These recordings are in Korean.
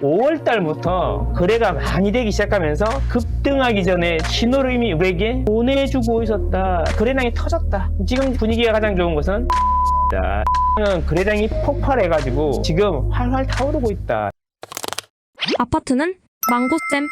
5월 달부터 거래가 많이 되기 시작하면서 급등하기 전에 신호를 이미 우리에게 보내주고 있었다. 거래량이 터졌다. 지금 분위기가 가장 좋은 것은 거래량이 폭발해가지고 지금 활활 타오르고 있다. 아파트는 망고쌤.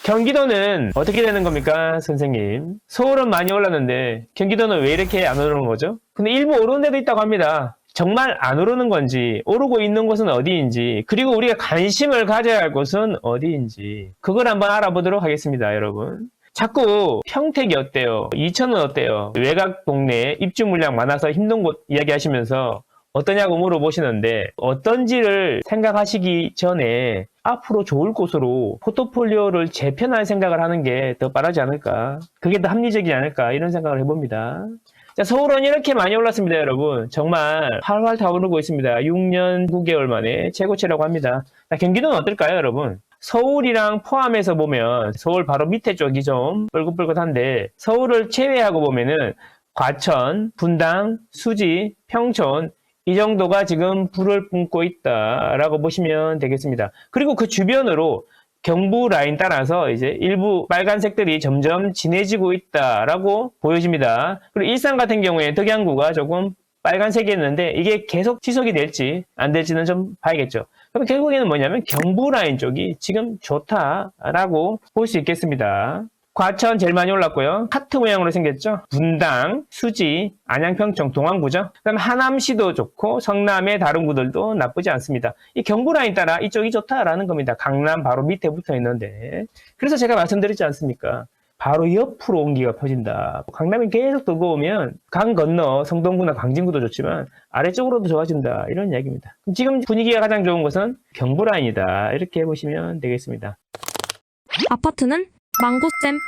경기도는 어떻게 되는 겁니까, 선생님? 서울은 많이 올랐는데 경기도는 왜 이렇게 안 오르는 거죠? 근데 일부 오르는 데도 있다고 합니다. 정말 안 오르는 건지, 오르고 있는 곳은 어디인지, 그리고 우리가 관심을 가져야 할 곳은 어디인지, 그걸 한번 알아보도록 하겠습니다, 여러분. 자꾸 평택이 어때요? 이천은 어때요? 외곽 동네에 입주 물량 많아서 힘든 곳 이야기하시면서 어떠냐고 물어보시는데, 어떤지를 생각하시기 전에 앞으로 좋을 곳으로 포트폴리오를 재편할 생각을 하는 게 더 빠르지 않을까, 그게 더 합리적이지 않을까, 이런 생각을 해봅니다. 자, 서울은 이렇게 많이 올랐습니다, 여러분. 정말 활활 타오르고 있습니다. 6년 9개월 만에 최고치라고 합니다. 자, 경기도는 어떨까요, 여러분? 서울이랑 포함해서 보면 서울 바로 밑에 쪽이 좀 뻘긋뻘긋한데, 서울을 제외하고 보면은 과천, 분당, 수지, 평촌, 이 정도가 지금 불을 뿜고 있다라고 보시면 되겠습니다. 그리고 그 주변으로 경부 라인 따라서 이제 일부 빨간색들이 점점 진해지고 있다라고 보여집니다. 그리고 일산 같은 경우에 덕양구가 조금 빨간색이었는데 이게 계속 지속이 될지 안 될지는 좀 봐야겠죠. 그럼 결국에는 뭐냐면 경부 라인 쪽이 지금 좋다라고 볼 수 있겠습니다. 과천 제일 많이 올랐고요. 하트 모양으로 생겼죠. 분당, 수지, 안양, 평촌, 동안구죠. 그다음 하남시도 좋고 성남의 다른 구들도 나쁘지 않습니다. 이 경부 라인 따라 이쪽이 좋다라는 겁니다. 강남 바로 밑에 붙어 있는데. 그래서 제가 말씀드리지 않습니까? 바로 옆으로 온기가 퍼진다. 강남이 계속 뜨거우면 강 건너 성동구나 광진구도 좋지만 아래쪽으로도 좋아진다. 이런 이야기입니다. 지금 분위기가 가장 좋은 것은 경부 라인이다. 이렇게 보시면 되겠습니다. 아파트는 망고쌤.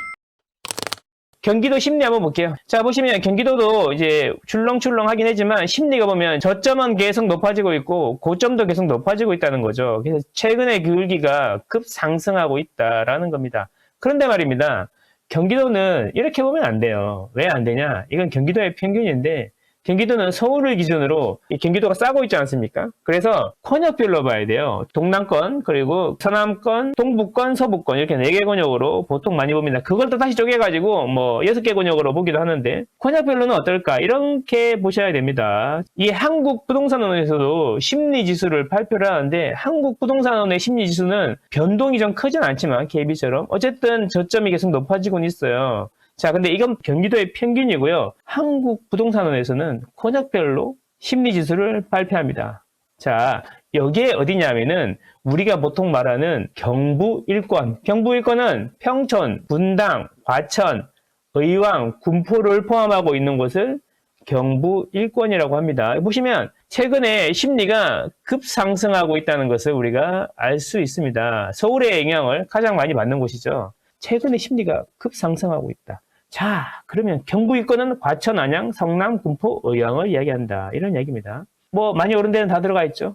경기도 심리 한번 볼게요. 자, 보시면 경기도도 이제 출렁출렁 하긴 하지만 심리가 보면 저점은 계속 높아지고 있고 고점도 계속 높아지고 있다는 거죠. 그래서 최근에 기울기가 급상승하고 있다라는 겁니다. 그런데 말입니다. 경기도는 이렇게 보면 안 돼요. 왜 안 되냐? 이건 경기도의 평균인데 경기도는 서울을 기준으로 경기도가 싸고 있지 않습니까? 그래서 권역별로 봐야 돼요. 동남권, 그리고 서남권, 동부권, 서부권 이렇게 4개 권역으로 보통 많이 봅니다. 그걸 또 다시 쪼개가지고 뭐 6개 권역으로 보기도 하는데 권역별로는 어떨까? 이렇게 보셔야 됩니다. 이 한국부동산원에서도 심리지수를 발표를 하는데 한국부동산원의 심리지수는 변동이 좀 크진 않지만 KB처럼 어쨌든 저점이 계속 높아지곤 있어요. 자, 근데 이건 경기도의 평균이고요. 한국부동산원에서는 권역별로 심리지수를 발표합니다. 자, 여기에 어디냐면은 우리가 보통 말하는 경부 일권. 경부 일권은 평촌, 분당, 과천, 의왕, 군포를 포함하고 있는 곳을 경부 일권이라고 합니다. 보시면 최근에 심리가 급상승하고 있다는 것을 우리가 알 수 있습니다. 서울의 영향을 가장 많이 받는 곳이죠. 최근에 심리가 급상승하고 있다. 자, 그러면 경부 일권은 과천, 안양, 성남, 군포, 의왕을 이야기한다. 이런 이야기입니다. 뭐 많이 오른 데는 다 들어가 있죠.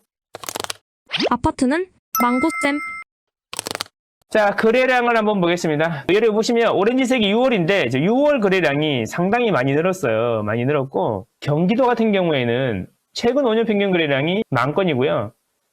아파트는 망고쌤. 자, 거래량을 한번 보겠습니다. 여기 보시면 오렌지색이 6월인데 6월 거래량이 상당히 많이 늘었어요. 많이 늘었고 경기도 같은 경우에는 최근 5년 평균 거래량이 10,000건이고요.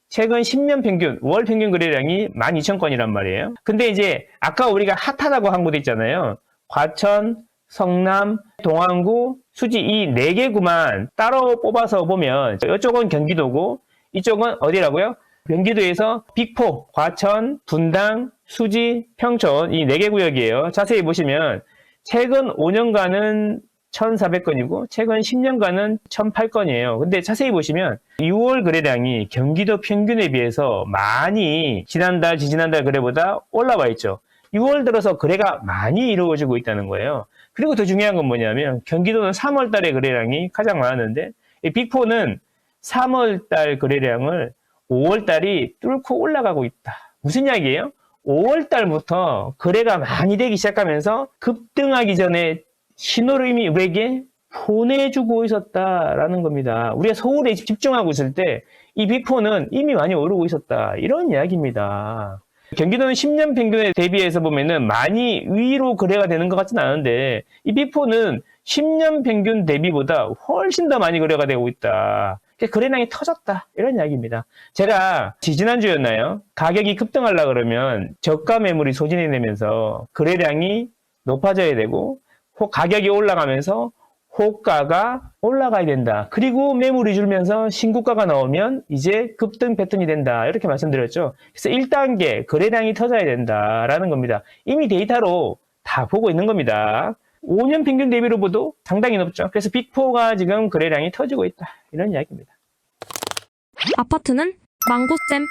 최근 10년 평균, 월 평균 거래량이 12,000건이란 말이에요. 근데 이제 아까 우리가 핫하다고 한 곳 있잖아요. 과천, 성남, 동안구, 수지 이 4개 구만 따로 뽑아서 보면 이쪽은 경기도고 이쪽은 어디라고요? 경기도에서 빅4, 과천, 분당, 수지, 평촌 이 4개 구역이에요. 자세히 보시면 최근 5년간은 1,400건이고 최근 10년간은 1,008건이에요. 근데 자세히 보시면 6월 거래량이 경기도 평균에 비해서 많이 지난달, 지지난달 거래보다 올라와 있죠. 6월 들어서 거래가 많이 이루어지고 있다는 거예요. 그리고 더 중요한 건 뭐냐면 경기도는 3월 달에 거래량이 가장 많았는데 빅4는 3월 달 거래량을 5월 달이 뚫고 올라가고 있다. 무슨 이야기예요? 5월 달부터 거래가 많이 되기 시작하면서 급등하기 전에 신호를 이미 우리에게 보내주고 있었다라는 겁니다. 우리가 서울에 집중하고 있을 때 이 빅4는 이미 많이 오르고 있었다. 이런 이야기입니다. 경기도는 10년 평균에 대비해서 보면은 많이 위로 거래가 되는 것 같지는 않은데 이 빅4는 10년 평균 대비보다 훨씬 더 많이 거래가 되고 있다. 거래량이 터졌다. 이런 이야기입니다. 제가 지지난주였나요? 가격이 급등하려고 그러면 저가 매물이 소진이 되면서 거래량이 높아져야 되고 가격이 올라가면서 호가가 올라가야 된다. 그리고 매물이 줄면서 신고가가 나오면 이제 급등 패턴이 된다. 이렇게 말씀드렸죠. 그래서 1단계 거래량이 터져야 된다라는 겁니다. 이미 데이터로 다 보고 있는 겁니다. 5년 평균 대비로 봐도 상당히 높죠. 그래서 빅4가 지금 거래량이 터지고 있다. 이런 이야기입니다. 아파트는 망고쌤.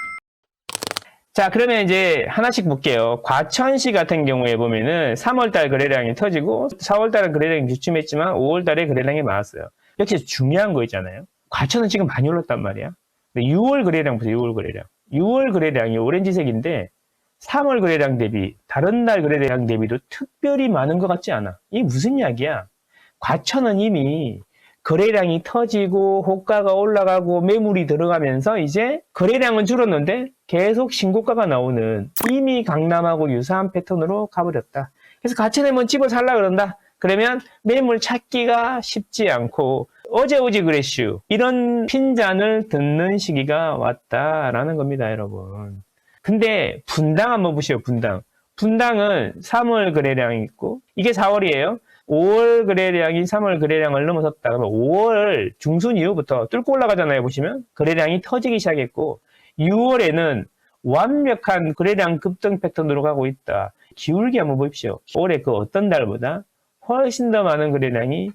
자, 그러면 이제 하나씩 볼게요. 과천시 같은 경우에 보면은 3월달 거래량이 터지고 4월달은 거래량이 주춤했지만 5월달에 거래량이 많았어요. 역시 중요한 거 있잖아요. 과천은 지금 많이 올랐단 말이야. 근데 6월 거래량 보세요. 6월 거래량. 6월 거래량이 오렌지색인데 3월 거래량 대비 다른 날 거래량 대비도 특별히 많은 것 같지 않아. 이게 무슨 이야기야? 과천은 이미 거래량이 터지고 호가가 올라가고 매물이 들어가면서 이제 거래량은 줄었는데 계속 신고가가 나오는 이미 강남하고 유사한 패턴으로 가버렸다. 그래서 과천에 뭐 집을 살라 그런다. 그러면 매물 찾기가 쉽지 않고 어제 오지 그랬슈. 이런 핀잔을 듣는 시기가 왔다라는 겁니다, 여러분. 근데 분당 한번 보시죠, 분당. 분당은 3월 거래량이 있고 이게 4월이에요. 5월 거래량이 3월 거래량을 넘어섰다. 그러면 5월 중순 이후부터 뚫고 올라가잖아요. 보시면 거래량이 터지기 시작했고 6월에는 완벽한 거래량 급등 패턴으로 가고 있다. 기울기 한번 보십시오. 올해 그 어떤 달보다 훨씬 더 많은 거래량이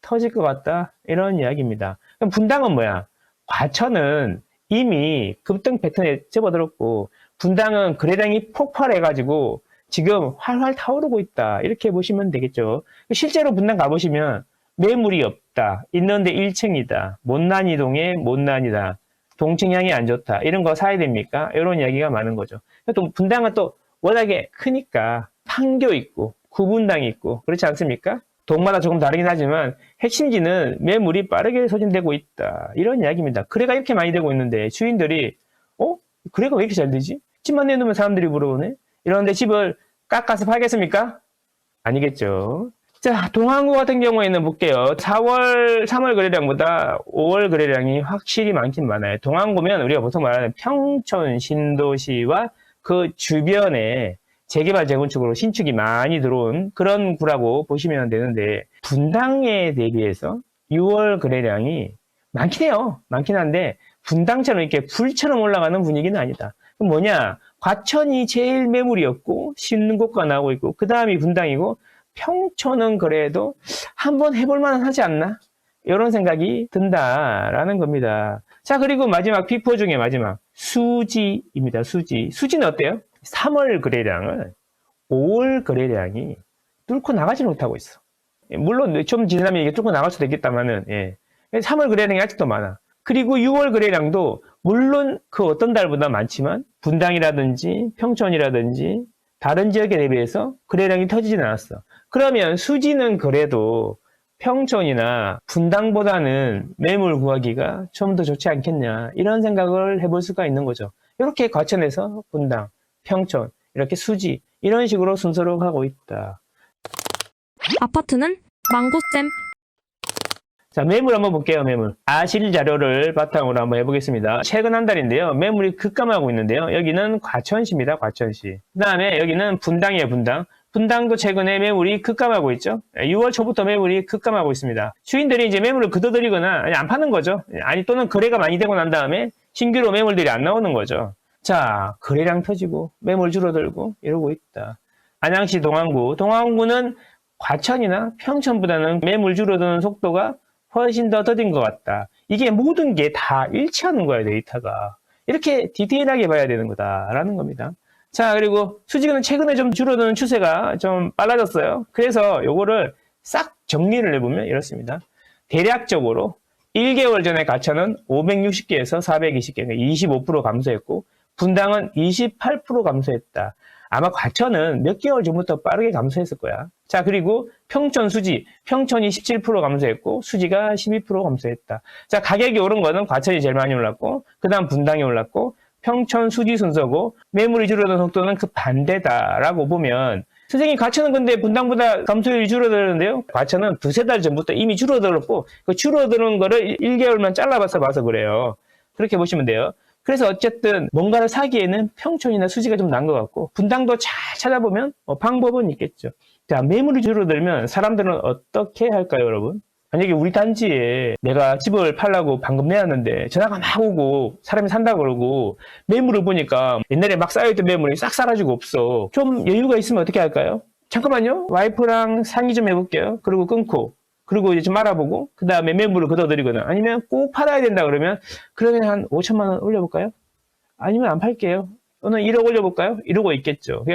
터질 것 같다. 이런 이야기입니다. 그럼 분당은 뭐야? 과천은 이미 급등 패턴에 접어들었고 분당은 거래량이 폭발해가지고 지금 활활 타오르고 있다. 이렇게 보시면 되겠죠. 실제로 분당 가보시면 매물이 없다. 있는데 1층이다. 못난이동에 못난이다. 동층향이 안 좋다. 이런 거 사야 됩니까? 이런 이야기가 많은 거죠. 또 분당은 또 워낙에 크니까 판교 있고 구분당 있고 그렇지 않습니까? 동마다 조금 다르긴 하지만 핵심지는 매물이 빠르게 소진되고 있다. 이런 이야기입니다. 거래가 이렇게 많이 되고 있는데 주인들이 거래가 왜 이렇게 잘 되지? 집만 내놓으면 사람들이 물어보네. 이런데 집을 깎아서 팔겠습니까? 아니겠죠. 자, 동항구 같은 경우에는 볼게요. 3월 거래량보다 5월 거래량이 확실히 많긴 많아요. 동항구면 우리가 보통 말하는 평촌 신도시와 그 주변에 재개발 재건축으로 신축이 많이 들어온 그런 구라고 보시면 되는데 분당에 대비해서 6월 거래량이 많긴 해요. 많긴 한데 분당처럼 이렇게 불처럼 올라가는 분위기는 아니다. 그럼 뭐냐? 과천이 제일 매물이었고 신고가 나오고 있고 그 다음이 분당이고 평촌은 그래도 한번 해볼 만은 하지 않나? 이런 생각이 든다라는 겁니다. 자, 그리고 마지막 빅4 중에 마지막 수지입니다. 수지는 어때요? 3월 거래량을 5월 거래량이 뚫고 나가지 못하고 있어. 물론 좀 지나면 이게 뚫고 나갈 수도 있겠다마는 3월 거래량이 아직도 많아. 그리고 6월 거래량도 물론 그 어떤 달보다 많지만 분당이라든지 평촌이라든지 다른 지역에 대비해서 거래량이 터지진 않았어. 그러면 수지는 그래도 평촌이나 분당보다는 매물 구하기가 좀 더 좋지 않겠냐 이런 생각을 해볼 수가 있는 거죠. 이렇게 과천에서 분당, 평촌, 이렇게 수지 이런 식으로 순서로 가고 있다. 아파트는 망고쌤. 자, 매물 한번 볼게요, 매물. 아실 자료를 바탕으로 한번 해보겠습니다. 최근 한 달인데요. 매물이 급감하고 있는데요. 여기는 과천시입니다, 과천시. 그 다음에 여기는 분당이에요, 분당. 분당도 최근에 매물이 급감하고 있죠. 6월 초부터 매물이 급감하고 있습니다. 주인들이 이제 매물을 거둬들이거나 아니, 안 파는 거죠. 아니, 또는 거래가 많이 되고 난 다음에 신규로 매물들이 안 나오는 거죠. 자, 거래량 터지고 매물 줄어들고 이러고 있다. 안양시 동항구는 과천이나 평촌보다는 매물 줄어드는 속도가 훨씬 더 더딘 것 같다. 이게 모든 게 다 일치하는 거야, 데이터가. 이렇게 디테일하게 봐야 되는 거다라는 겁니다. 자, 그리고 수지는 최근에 좀 줄어드는 추세가 좀 빨라졌어요. 그래서 요거를 싹 정리를 해보면 이렇습니다. 대략적으로 1개월 전에 과천은 560개에서 420개, 25% 감소했고 분당은 28% 감소했다. 아마 과천은 몇 개월 전부터 빠르게 감소했을 거야. 자, 그리고 평촌 수지, 평촌이 17% 감소했고 수지가 12% 감소했다. 자, 가격이 오른 거는 과천이 제일 많이 올랐고 그 다음 분당이 올랐고 평촌 수지 순서고 매물이 줄어든 속도는 그 반대다라고 보면 선생님, 과천은 근데 분당보다 감소율이 줄어드는데요? 과천은 두세 달 전부터 이미 줄어들었고, 그 줄어드는 거를 1개월만 잘라봐서 그래요. 그렇게 보시면 돼요. 그래서 어쨌든 뭔가를 사기에는 평촌이나 수지가 좀 난 것 같고, 분당도 잘 찾아보면 방법은 있겠죠. 자, 매물이 줄어들면 사람들은 어떻게 할까요, 여러분? 만약에 우리 단지에 내가 집을 팔려고 방금 내놨는데 전화가 막 오고 사람이 산다고 그러고 매물을 보니까 옛날에 막 쌓여있던 매물이 싹 사라지고 없어. 좀 여유가 있으면 어떻게 할까요? 잠깐만요. 와이프랑 상의 좀 해볼게요. 그리고 끊고. 그리고 이제 좀 알아보고 그 다음에 매물을 걷어들이거나 아니면 꼭 팔아야 된다 그러면 그러면 한 5천만 원 올려볼까요? 아니면 안 팔게요. 또는 1억 올려볼까요? 이러고 있겠죠.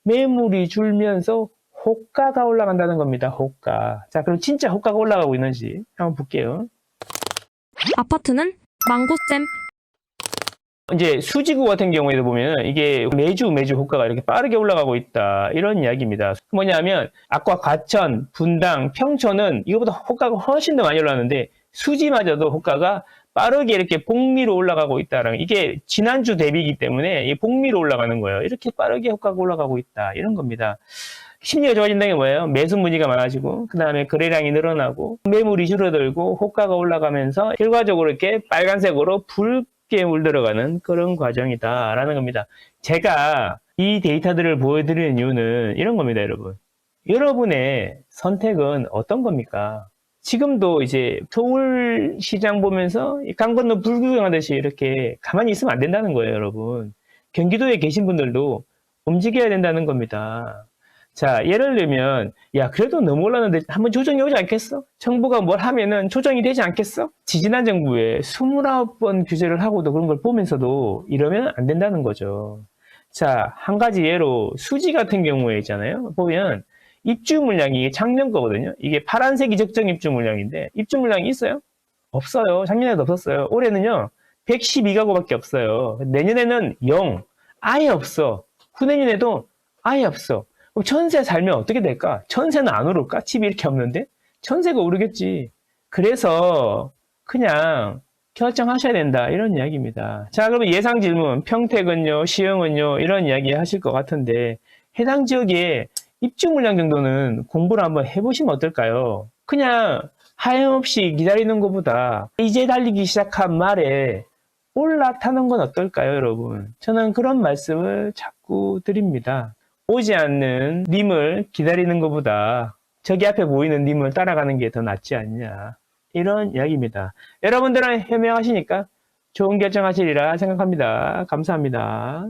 매물이 줄면서 호가가 올라간다는 겁니다. 호가. 자, 그럼 진짜 호가가 올라가고 있는지 한번 볼게요. 아파트는 망고쌤. 이제 수지구 같은 경우에도 보면 이게 매주 호가가 이렇게 빠르게 올라가고 있다. 이런 이야기입니다. 뭐냐면 아까 과천, 분당, 평촌은 이거보다 호가가 훨씬 더 많이 올랐는데 수지마저도 호가가 빠르게 이렇게 복미로 올라가고 있다라는 이게 지난주 대비이기 때문에 이 복미로 올라가는 거예요. 이렇게 빠르게 호가가 올라가고 있다. 이런 겁니다. 심리가 좋아진다는 게 뭐예요? 매수 문의가 많아지고 그 다음에 거래량이 늘어나고 매물이 줄어들고 호가가 올라가면서 결과적으로 이렇게 빨간색으로 붉게 물들어가는 그런 과정이다라는 겁니다. 제가 이 데이터들을 보여드리는 이유는 이런 겁니다, 여러분. 여러분의 선택은 어떤 겁니까? 지금도 이제 서울 시장 보면서 강 건너 불구경하듯이 이렇게 가만히 있으면 안 된다는 거예요, 여러분. 경기도에 계신 분들도 움직여야 된다는 겁니다. 자, 예를 들면, 야, 그래도 너무 올랐는데 한번 조정이 오지 않겠어? 정부가 뭘 하면은 조정이 되지 않겠어? 지지난 정부에 29번 규제를 하고도 그런 걸 보면서도 이러면 안 된다는 거죠. 자, 한 가지 예로 수지 같은 경우에 있잖아요. 보면 입주 물량이 작년 거거든요. 이게 파란색이 적정 입주 물량인데 입주 물량이 있어요? 없어요. 작년에도 없었어요. 올해는요, 112가구밖에 없어요. 내년에는 0, 아예 없어. 후내년에도 아예 없어. 그럼 전세 살면 어떻게 될까? 전세는 안 오를까? 집이 이렇게 없는데? 전세가 오르겠지. 그래서 그냥 결정하셔야 된다. 이런 이야기입니다. 자, 그러면 예상 질문. 평택은요? 시흥은요? 이런 이야기 하실 것 같은데 해당 지역에 입주 물량 정도는 공부를 한번 해보시면 어떨까요? 그냥 하염없이 기다리는 것보다 이제 달리기 시작한 말에 올라타는 건 어떨까요, 여러분? 저는 그런 말씀을 자꾸 드립니다. 오지 않는 님을 기다리는 것보다 저기 앞에 보이는 님을 따라가는 게 더 낫지 않냐. 이런 이야기입니다. 여러분들은 현명하시니까 좋은 결정하시리라 생각합니다. 감사합니다.